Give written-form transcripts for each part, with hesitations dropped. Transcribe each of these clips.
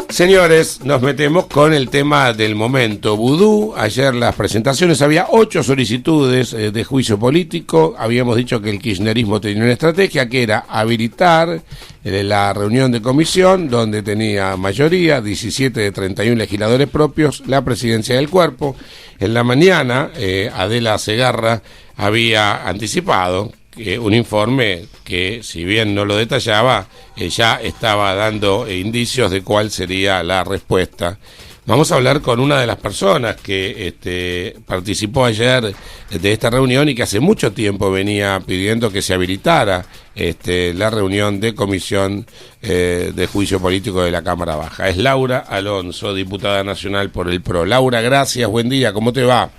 Señores, nos metemos con el tema del momento. Vudú, ayer las presentaciones, había 8 solicitudes de juicio político. Habíamos dicho que el kirchnerismo tenía una estrategia que era habilitar la reunión de comisión, donde tenía mayoría, 17 de 31 legisladores propios, la presidencia del cuerpo. En la mañana, Adela Segarra había anticipado un informe que, si bien no lo detallaba, ya estaba dando indicios de cuál sería la respuesta. Vamos a hablar con una de las personas que participó ayer de esta reunión y que hace mucho tiempo venía pidiendo que se habilitara la reunión de comisión de juicio político de la Cámara Baja. Es Laura Alonso, diputada nacional por el PRO. Laura, gracias, buen día, ¿cómo te va?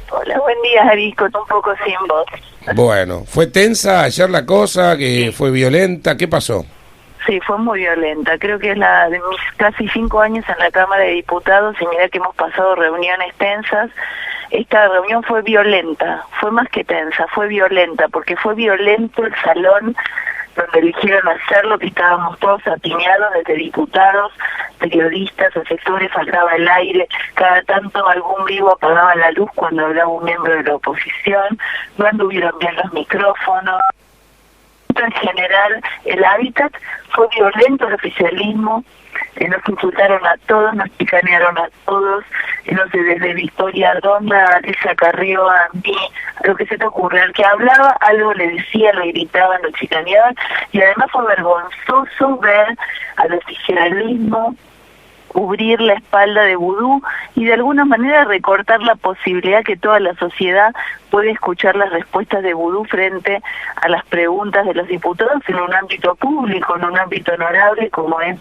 Hola, buen día, Jarisco, un poco sin voz. Bueno, ¿fue tensa ayer la cosa? ¿Que fue violenta? ¿Qué pasó? Sí, fue muy violenta. Creo que es la de mis casi 5 años en la Cámara de Diputados y mira que hemos pasado reuniones tensas. Esta reunión fue violenta, fue más que tensa, fue violenta, porque fue violento el salón donde eligieron hacerlo, que estábamos todos apiñados, desde diputados, periodistas, asesores, faltaba el aire, cada tanto algún vivo apagaba la luz cuando hablaba un miembro de la oposición, no anduvieron bien los micrófonos. En general, el hábitat fue violento, el oficialismo, nos insultaron a todos, nos chicanearon a todos, no sé, desde Victoria Ardona, Lisa Carrió, a mí, a lo que se te ocurre, al que hablaba, algo le decía, lo gritaban, lo chicaneaban, y además fue vergonzoso ver al oficialismo cubrir la espalda de Vudú y de alguna manera recortar la posibilidad que toda la sociedad puede escuchar las respuestas de Vudú frente a las preguntas de los diputados en un ámbito público, en un ámbito honorable como es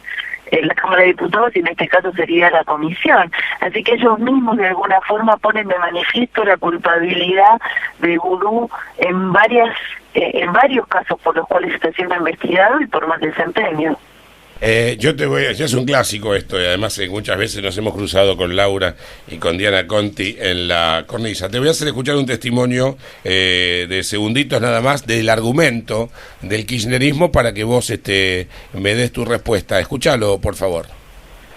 la Cámara de Diputados, y en este caso sería la comisión. Así que ellos mismos de alguna forma ponen de manifiesto la culpabilidad de Vudú en varios casos por los cuales está siendo investigado y por mal desempeño. Ya es un clásico esto, y además muchas veces nos hemos cruzado con Laura y con Diana Conti en la cornisa. Te voy a hacer escuchar un testimonio de segunditos nada más del argumento del kirchnerismo para que vos me des tu respuesta. Escúchalo, por favor.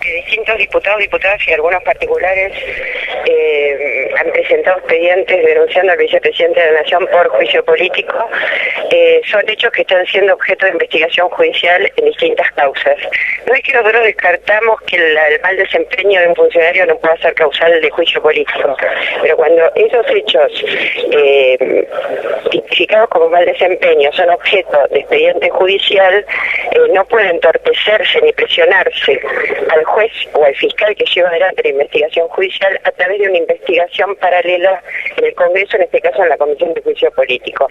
Que distintos diputados, diputadas y algunos particulares han presentado expedientes denunciando al vicepresidente de la Nación por juicio político. Son hechos que están siendo objeto de investigación judicial en distintas causas. No es que nosotros descartamos que el mal desempeño de un funcionario no pueda ser causal de juicio político, pero cuando esos hechos tipificados como mal desempeño son objeto de expediente judicial, no puede entorpecerse ni presionarse al juez o al fiscal que lleva adelante la investigación judicial a través de una investigación paralela en el Congreso, en este caso en la Comisión de Juicio Político.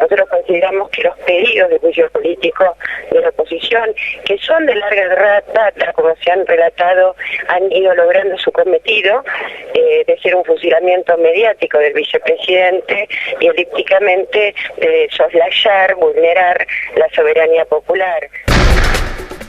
Nosotros consideramos que los pedidos de juicio político de la oposición, que son de larga data, como se han relatado, han ido logrando su cometido de ser un fusilamiento mediático del vicepresidente y elípticamente de soslayar, vulnerar la soberanía popular.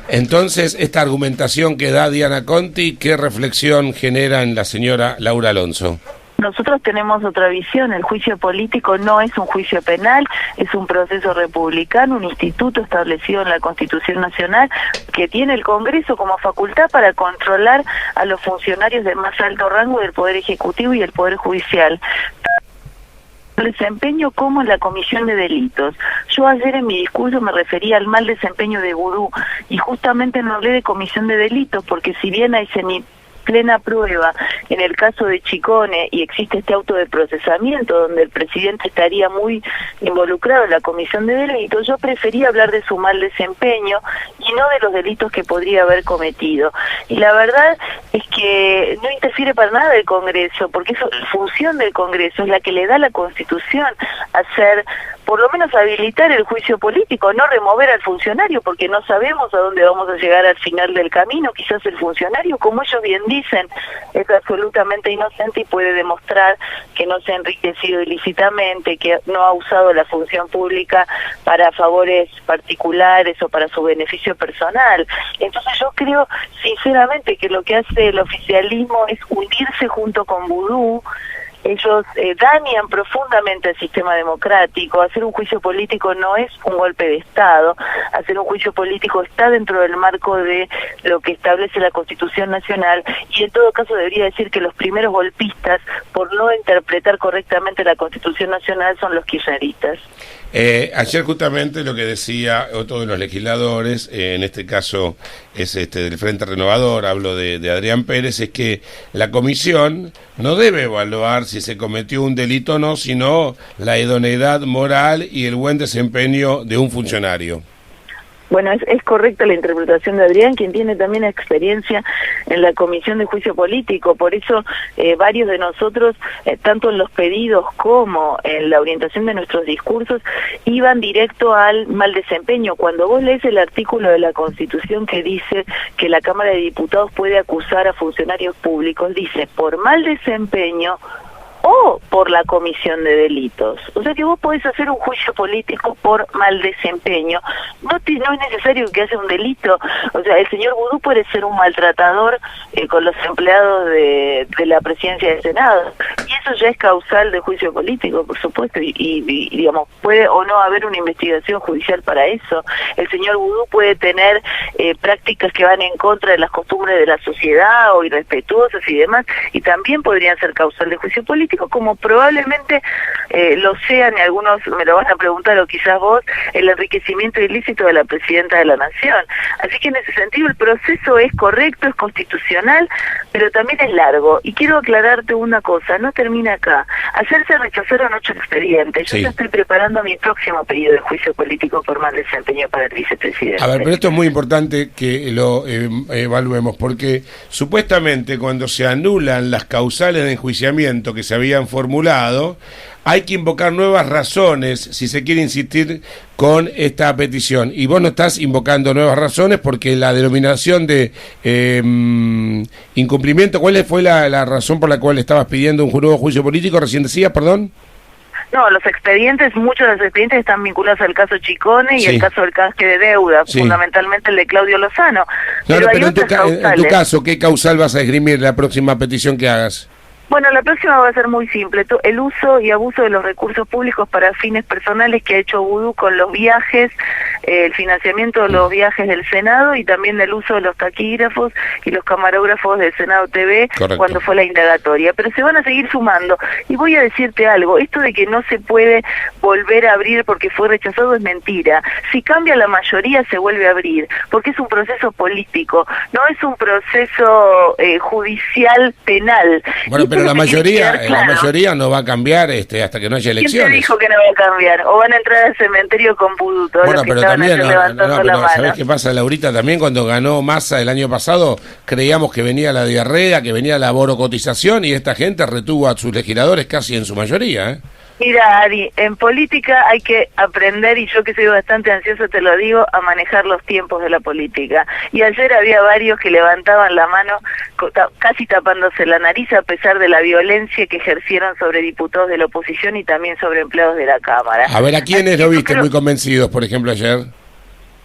Entonces, esta argumentación que da Diana Conti, ¿qué reflexión genera en la señora Laura Alonso? Nosotros tenemos otra visión. El juicio político no es un juicio penal, es un proceso republicano, un instituto establecido en la Constitución Nacional que tiene el Congreso como facultad para controlar a los funcionarios de más alto rango del Poder Ejecutivo y el Poder Judicial. El desempeño como en la comisión de delitos. Yo ayer en mi discurso me refería al mal desempeño de Vudú y justamente no hablé de comisión de delitos porque si bien hay plena prueba en el caso de Chicone y existe este auto de procesamiento donde el presidente estaría muy involucrado en la comisión de delitos, yo prefería hablar de su mal desempeño y no de los delitos que podría haber cometido. Y la verdad es que no interfiere para nada el Congreso, porque eso, la función del Congreso es la que le da la Constitución, hacer, por lo menos habilitar el juicio político, no remover al funcionario, porque no sabemos a dónde vamos a llegar al final del camino. Quizás el funcionario, como ellos bien dicen, es absolutamente inocente y puede demostrar que no se ha enriquecido ilícitamente, que no ha usado la función pública para favores particulares o para su beneficio personal. Entonces yo creo sinceramente que lo que hace el oficialismo es hundirse junto con Vudú ellos dañan profundamente el sistema democrático. Hacer un juicio político no es un golpe de Estado, hacer un juicio político está dentro del marco de lo que establece la Constitución Nacional, y en todo caso debería decir que los primeros golpistas por no interpretar correctamente la Constitución Nacional son los kirchneristas. Ayer justamente lo que decía otro de los legisladores, en este caso es del Frente Renovador, hablo de Adrián Pérez, es que la comisión no debe evaluar si se cometió un delito o no, sino la idoneidad moral y el buen desempeño de un funcionario. Bueno, es correcta la interpretación de Adrián, quien tiene también experiencia en la Comisión de Juicio Político. Por eso varios de nosotros, tanto en los pedidos como en la orientación de nuestros discursos, iban directo al mal desempeño. Cuando vos lees el artículo de la Constitución que dice que la Cámara de Diputados puede acusar a funcionarios públicos, dice por mal desempeño o por la comisión de delitos. O sea que vos podés hacer un juicio político por mal desempeño. No es necesario que haya un delito. O sea, el señor Vudú puede ser un maltratador con los empleados de la presidencia del Senado. Y eso ya es causal de juicio político, por supuesto. Y digamos, puede o no haber una investigación judicial para eso. El señor Vudú puede tener prácticas que van en contra de las costumbres de la sociedad o irrespetuosas y demás, y también podrían ser causal de juicio político, como probablemente lo sean, y algunos me lo van a preguntar, o quizás vos, el enriquecimiento ilícito de la Presidenta de la Nación. Así que en ese sentido el proceso es correcto, es constitucional, pero también es largo. Y quiero aclararte una cosa, no termina acá. Ayer se rechazaron 8 expedientes. Yo ya estoy preparando mi próximo pedido de juicio político por mal desempeño para el vicepresidente. A ver, pero esto es muy importante que lo evaluemos, porque supuestamente cuando se anulan las causales de enjuiciamiento que se habían formulado, hay que invocar nuevas razones si se quiere insistir con esta petición. Y vos no estás invocando nuevas razones porque la denominación de incumplimiento, ¿cuál fue la razón por la cual estabas pidiendo un nuevo juicio político? Recién decías, perdón. No, los expedientes, muchos de los expedientes están vinculados al caso Chicone y el caso del canje de deuda, fundamentalmente el de Claudio Lozano. Pero en tu caso, ¿qué causal vas a esgrimir la próxima petición que hagas? Bueno, la próxima va a ser muy simple. El uso y abuso de los recursos públicos para fines personales que ha hecho Vudú con los viajes, el financiamiento de los viajes del Senado, y también el uso de los taquígrafos y los camarógrafos del Senado TV. Correcto. Cuando fue la indagatoria. Pero se van a seguir sumando. Y voy a decirte algo, esto de que no se puede volver a abrir porque fue rechazado es mentira. Si cambia la mayoría se vuelve a abrir, porque es un proceso político, no es un proceso judicial penal. Bueno, pero la mayoría no va a cambiar hasta que no haya elecciones. ¿Quién te dijo que no va a cambiar? O van a entrar al cementerio con Vudú, todos los que pero estaban también levantando la mano. ¿Sabés qué pasa, Laurita? También cuando ganó Massa el año pasado, creíamos que venía la diarrea, que venía la borocotización, y esta gente retuvo a sus legisladores casi en su mayoría, Mira, Ari, en política hay que aprender, y yo que soy bastante ansioso te lo digo, a manejar los tiempos de la política. Y ayer había varios que levantaban la mano casi tapándose la nariz a pesar de la violencia que ejercieron sobre diputados de la oposición y también sobre empleados de la Cámara. A ver, ¿a quiénes lo viste muy convencidos, por ejemplo, ayer?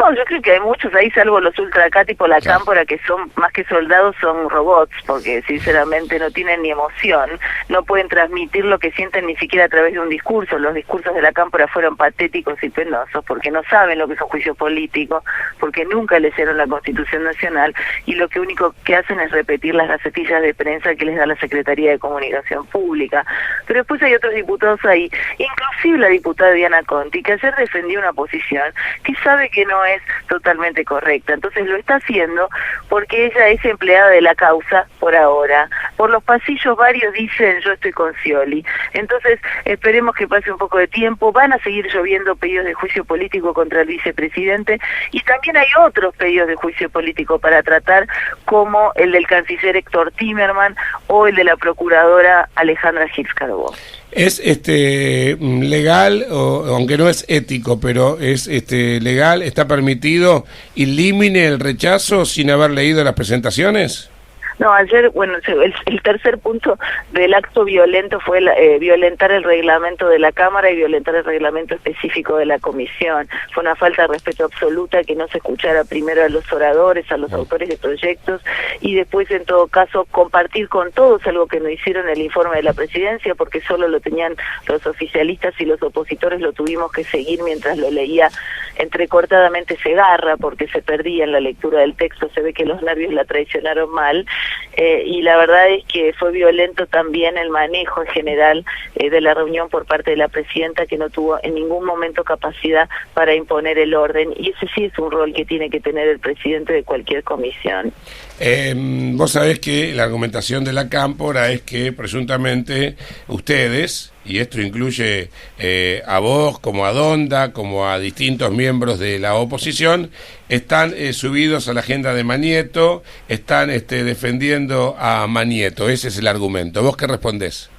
No, yo creo que hay muchos ahí, salvo los ultra acá, tipo la Cámpora, que son más que soldados, son robots, porque sinceramente no tienen ni emoción, no pueden transmitir lo que sienten ni siquiera a través de un discurso. Los discursos de la Cámpora fueron patéticos y penosos, porque no saben lo que es un juicio político, porque nunca leyeron la Constitución Nacional, y lo que único que hacen es repetir las gacetillas de prensa que les da la Secretaría de Comunicación Pública. Pero después hay otros diputados ahí, inclusive la diputada Diana Conti, que ayer defendió una posición que sabe que no es totalmente correcta. Entonces lo está haciendo porque ella es empleada de la causa por ahora. Por los pasillos varios dicen yo estoy con Scioli. Entonces esperemos que pase un poco de tiempo. Van a seguir lloviendo pedidos de juicio político contra el vicepresidente, y también hay otros pedidos de juicio político para tratar, como el del canciller Héctor Timerman o el de la procuradora Alejandra Giz-Carbó. ¿Es legal, aunque no es ético, pero es legal, está permitido, ilímine el rechazo sin haber leído las presentaciones? No, ayer, bueno, el tercer punto del acto violento fue violentar el reglamento de la Cámara y violentar el reglamento específico de la comisión. Fue una falta de respeto absoluta que no se escuchara primero a los oradores, a los autores de proyectos, y después, en todo caso, compartir con todos algo que no hicieron el informe de la presidencia, porque solo lo tenían los oficialistas y los opositores lo tuvimos que seguir mientras lo leía entrecortadamente Segarra, porque se perdía en la lectura del texto, se ve que los nervios la traicionaron mal. Y la verdad es que fue violento también el manejo en general de la reunión por parte de la presidenta, que no tuvo en ningún momento capacidad para imponer el orden, y ese sí es un rol que tiene que tener el presidente de cualquier comisión. Vos sabés que la argumentación de la Cámpora es que presuntamente ustedes, y esto incluye a vos, como a Donda, como a distintos miembros de la oposición, están subidos a la agenda de Manieto, están defendiendo a Manieto. Ese es el argumento. ¿Vos qué respondés?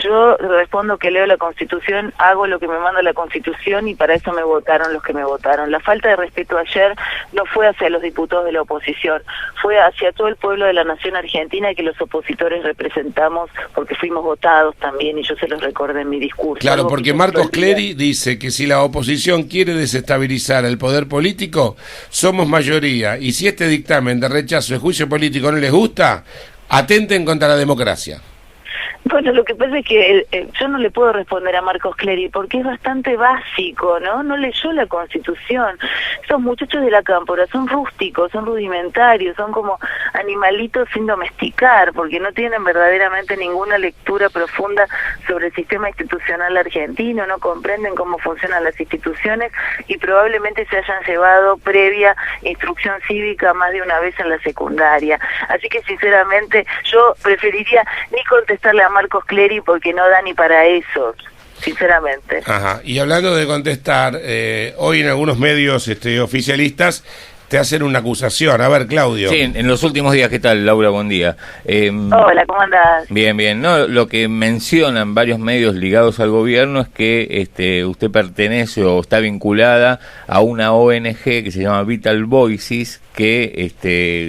Yo respondo que leo la Constitución, hago lo que me manda la Constitución, y para eso me votaron los que me votaron. La falta de respeto ayer no fue hacia los diputados de la oposición, fue hacia todo el pueblo de la nación argentina, que los opositores representamos, porque fuimos votados también, y yo se los recordé en mi discurso. Claro, porque Marcos Clery dice que si la oposición quiere desestabilizar el poder político, somos mayoría, y si este dictamen de rechazo de juicio político no les gusta, atenten contra la democracia. Bueno, lo que pasa es que yo no le puedo responder a Marcos Clery porque es bastante básico, ¿no? No leyó la Constitución. Esos muchachos de la Cámpora son rústicos, son rudimentarios, son como animalitos sin domesticar, porque no tienen verdaderamente ninguna lectura profunda sobre el sistema institucional argentino, no comprenden cómo funcionan las instituciones, y probablemente se hayan llevado previa instrucción cívica más de una vez en la secundaria. Así que, sinceramente, yo preferiría ni contestarle a Marcos Clery, porque no da ni para eso, sinceramente. Ajá. Y hablando de contestar, hoy en algunos medios oficialistas te hacen una acusación. A ver, Claudio. Sí, en los últimos días. ¿Qué tal, Laura? Buen día. Hola, ¿cómo andás? Bien, bien. No, lo que mencionan varios medios ligados al gobierno es que usted pertenece o está vinculada a una ONG que se llama Vital Voices, que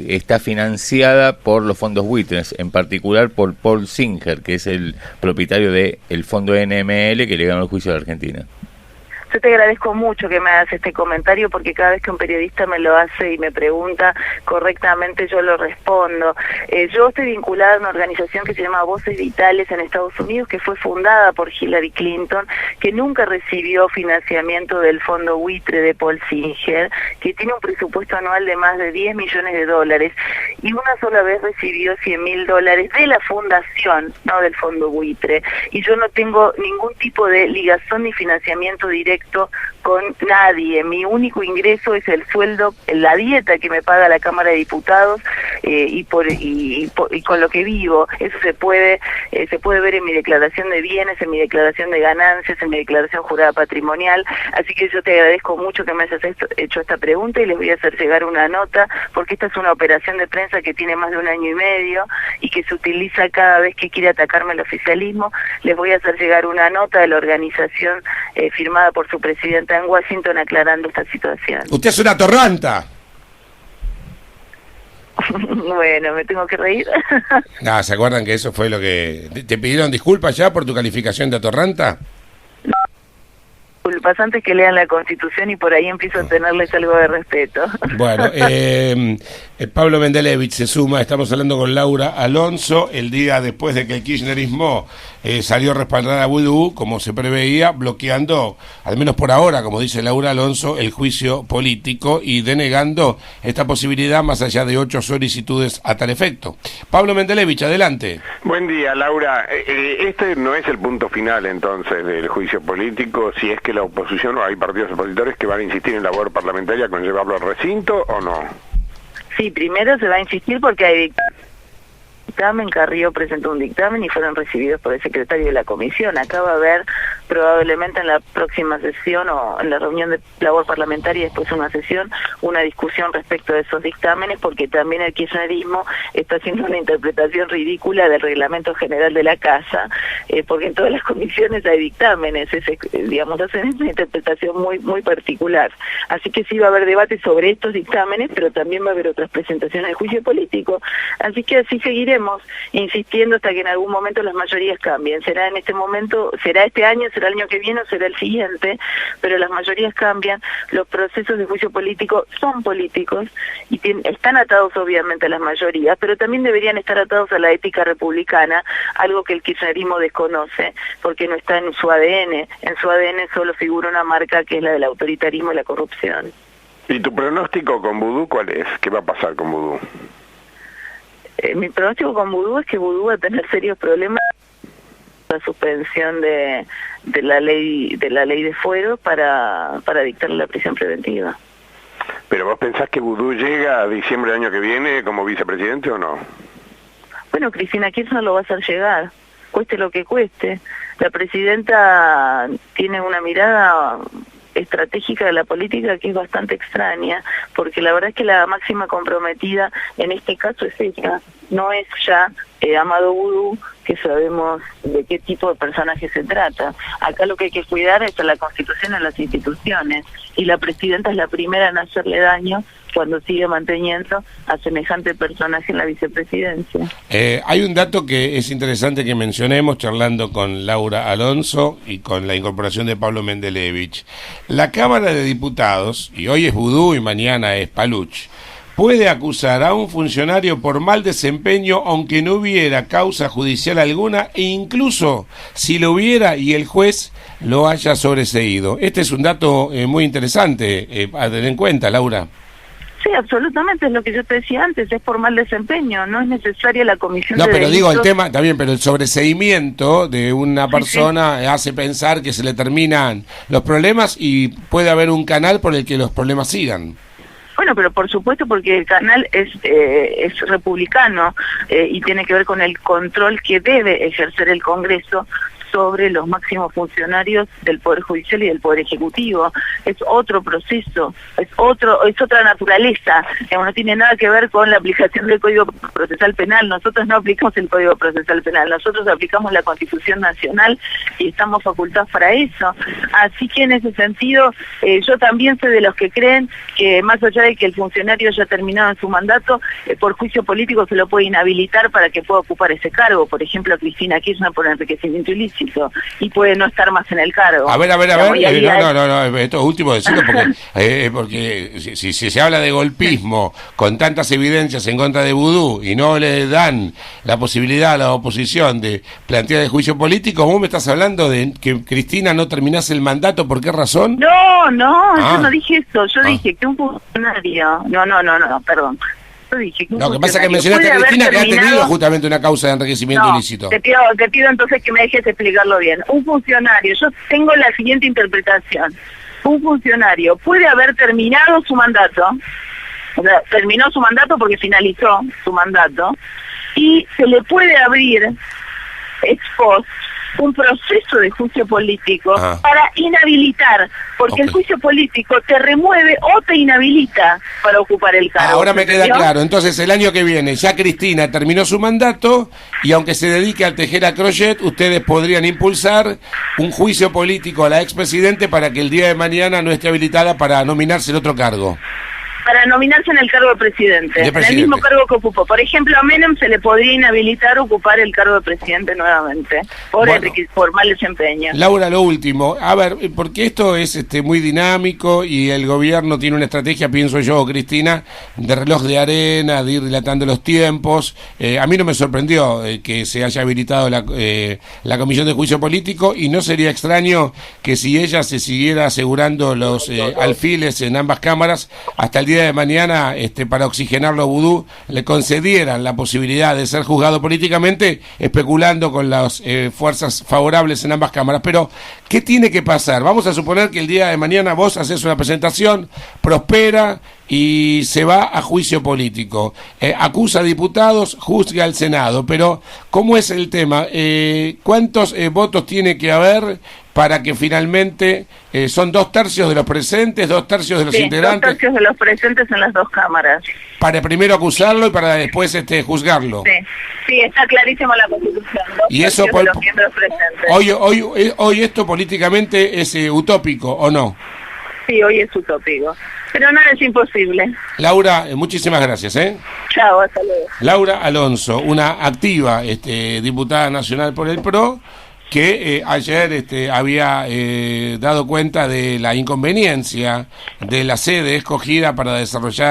está financiada por los fondos buitres, en particular por Paul Singer, que es el propietario del fondo NML que le ganó el juicio a la Argentina. Yo te agradezco mucho que me hagas este comentario, porque cada vez que un periodista me lo hace y me pregunta correctamente, yo lo respondo. Yo estoy vinculada a una organización que se llama Voces Vitales en Estados Unidos, que fue fundada por Hillary Clinton, que nunca recibió financiamiento del fondo buitre de Paul Singer, que tiene un presupuesto anual de más de $10 millones, y una sola vez recibió $100.000 de la fundación, no del fondo buitre. Y yo no tengo ningún tipo de ligazón ni financiamiento directo con nadie. Mi único ingreso es el sueldo, la dieta que me paga la Cámara de Diputados, y con lo que vivo. Eso se puede ver en mi declaración de bienes, en mi declaración de ganancias, en mi declaración jurada patrimonial. Así que yo te agradezco mucho que me hayas hecho esta pregunta, y les voy a hacer llegar una nota, porque esta es una operación de prensa que tiene más de 1 año y medio y que se utiliza cada vez que quiere atacarme el oficialismo. Les voy a hacer llegar una nota de la organización firmada por su presidenta en Washington, aclarando esta situación. Usted es una atorranta. Bueno, me tengo que reír. ¿Se acuerdan que eso fue lo que... ¿Te pidieron disculpas ya por tu calificación de atorranta? Disculpas, antes que lean la Constitución, y por ahí empiezo a tenerles algo de respeto. Bueno, Pablo Mendelevich se suma. Estamos hablando con Laura Alonso el día después de que el kirchnerismo salió a respaldar a Vudú, como se preveía, bloqueando, al menos por ahora, como dice Laura Alonso, el juicio político y denegando esta posibilidad más allá de 8 solicitudes a tal efecto. Pablo Mendelevich, adelante. Buen día, Laura. Este no es el punto final, entonces, del juicio político, si es que la oposición, o hay partidos opositores que van a insistir en la labor parlamentaria con llevarlo al recinto, ¿o no? Sí, primero se va a insistir porque hay dictamen, Carrió presentó un dictamen y fueron recibidos por el secretario de la comisión. Acá va a haber probablemente en la próxima sesión o en la reunión de labor parlamentaria, después de una sesión, una discusión respecto de esos dictámenes, porque también el kirchnerismo está haciendo una interpretación ridícula del reglamento general de la Casa, porque en todas las comisiones hay dictámenes, digamos, hacen una interpretación muy particular. Así que sí va a haber debate sobre estos dictámenes, pero también va a haber otras presentaciones de juicio político. Así que así seguiremos insistiendo hasta que en algún momento las mayorías cambien. Será en este momento, será este año, será el año que viene o será el siguiente, pero las mayorías cambian. Los procesos de juicio político son políticos y están atados obviamente a las mayorías, pero también deberían estar atados a la ética republicana, algo que el kirchnerismo desconoce porque no está en su ADN. En su ADN solo figura una marca que es la del autoritarismo y la corrupción. ¿Y tu pronóstico con Vudú cuál es? ¿Qué va a pasar con Vudú? Mi pronóstico con Vudú es que Vudú va a tener serios problemas. La suspensión de la ley de fuero para dictarle la prisión preventiva. ¿Pero vos pensás que Vudú llega a diciembre del año que viene como vicepresidente o no? Bueno, Cristina Kirchner lo va a hacer llegar, cueste lo que cueste. La presidenta tiene una mirada estratégica de la política que es bastante extraña, porque la verdad es que la máxima comprometida en este caso es ella, no es ya Amado Vudú, que sabemos de qué tipo de personaje se trata. Acá lo que hay que cuidar es a la Constitución y a las instituciones, y la presidenta es la primera en hacerle daño cuando sigue manteniendo a semejante personaje en la vicepresidencia. Hay un dato que es interesante que mencionemos charlando con Laura Alonso y con la incorporación de Pablo Mendelevich. La Cámara de Diputados, y hoy es Vudú y mañana es Paluch, puede acusar a un funcionario por mal desempeño aunque no hubiera causa judicial alguna, e incluso si lo hubiera y el juez lo haya sobreseído. Este es un dato muy interesante a tener en cuenta, Laura. Sí, absolutamente, es lo que yo te decía antes, es por mal desempeño, no es necesaria la comisión de pero delitos. digo, el tema también, pero el sobreseimiento de una persona hace pensar que se le terminan los problemas y puede haber un canal por el que los problemas sigan. Bueno, pero por supuesto porque el canal es republicano y tiene que ver con el control que debe ejercer el Congreso sobre los máximos funcionarios del Poder Judicial y del Poder Ejecutivo. Es otro proceso, es otra naturaleza, no tiene nada que ver con la aplicación del Código Procesal Penal. Nosotros no aplicamos el Código Procesal Penal, nosotros aplicamos la Constitución Nacional y estamos facultados para eso. Así que en ese sentido, yo también soy de los que creen que más allá de que el funcionario haya terminado en su mandato, por juicio político se lo puede inhabilitar para que pueda ocupar ese cargo. Por ejemplo, a Cristina Kirchner por enriquecimiento ilícito, y puede no estar más en el cargo. A ver, no, esto último decirlo porque si se habla de golpismo con tantas evidencias en contra de Vudú y no le dan la posibilidad a la oposición de plantear el juicio político, ¿vos me estás hablando de que Cristina no terminase el mandato? ¿Por qué razón? No, yo no dije eso, yo dije que un funcionario, perdón. Lo que pasa es que mencionaste a Cristina que ha tenido justamente una causa de enriquecimiento ilícito. Te pido entonces que me dejes explicarlo bien. Un funcionario, yo tengo la siguiente interpretación. Un funcionario puede haber terminado su mandato, o sea, terminó su mandato porque finalizó su mandato, y se le puede abrir ex post un proceso de juicio político para inhabilitar, porque el juicio político te remueve o te inhabilita para ocupar el cargo. Ahora me queda claro, entonces el año que viene ya Cristina terminó su mandato y aunque se dedique a tejer a crochet, ustedes podrían impulsar un juicio político a la expresidente para que el día de mañana no esté habilitada para nominarse en otro cargo. Para nominarse en el cargo de presidente, en el mismo cargo que ocupó. Por ejemplo, a Menem se le podría inhabilitar ocupar el cargo de presidente nuevamente, por mal desempeño. Laura, lo último, a ver, porque esto es muy dinámico y el gobierno tiene una estrategia, pienso yo, Cristina, de reloj de arena, de ir dilatando los tiempos. A mí no me sorprendió que se haya habilitado la Comisión de Juicio Político, y no sería extraño que si ella se siguiera asegurando los alfiles en ambas cámaras, hasta el día día de mañana, para oxigenarlo Vudú, le concedieran la posibilidad de ser juzgado políticamente, especulando con las fuerzas favorables en ambas cámaras. Pero, ¿qué tiene que pasar? Vamos a suponer que el día de mañana vos haces una presentación, prospera y se va a juicio político. Acusa a diputados, juzga al Senado. Pero, ¿cómo es el tema? ¿Cuántos votos tiene que haber para que finalmente son 2/3 de los presentes, 2/3 de los integrantes? 2/3 de los presentes en las dos cámaras. Para primero acusarlo y para después juzgarlo. Sí, está clarísimo la Constitución. Y eso de los miembros presentes. Hoy esto políticamente es utópico, ¿o no? Sí, hoy es utópico. Pero no es imposible. Laura, muchísimas gracias. Chao, hasta luego. Laura Alonso, una activa diputada nacional por el PRO, que ayer había dado cuenta de la inconveniencia de la sede escogida para desarrollar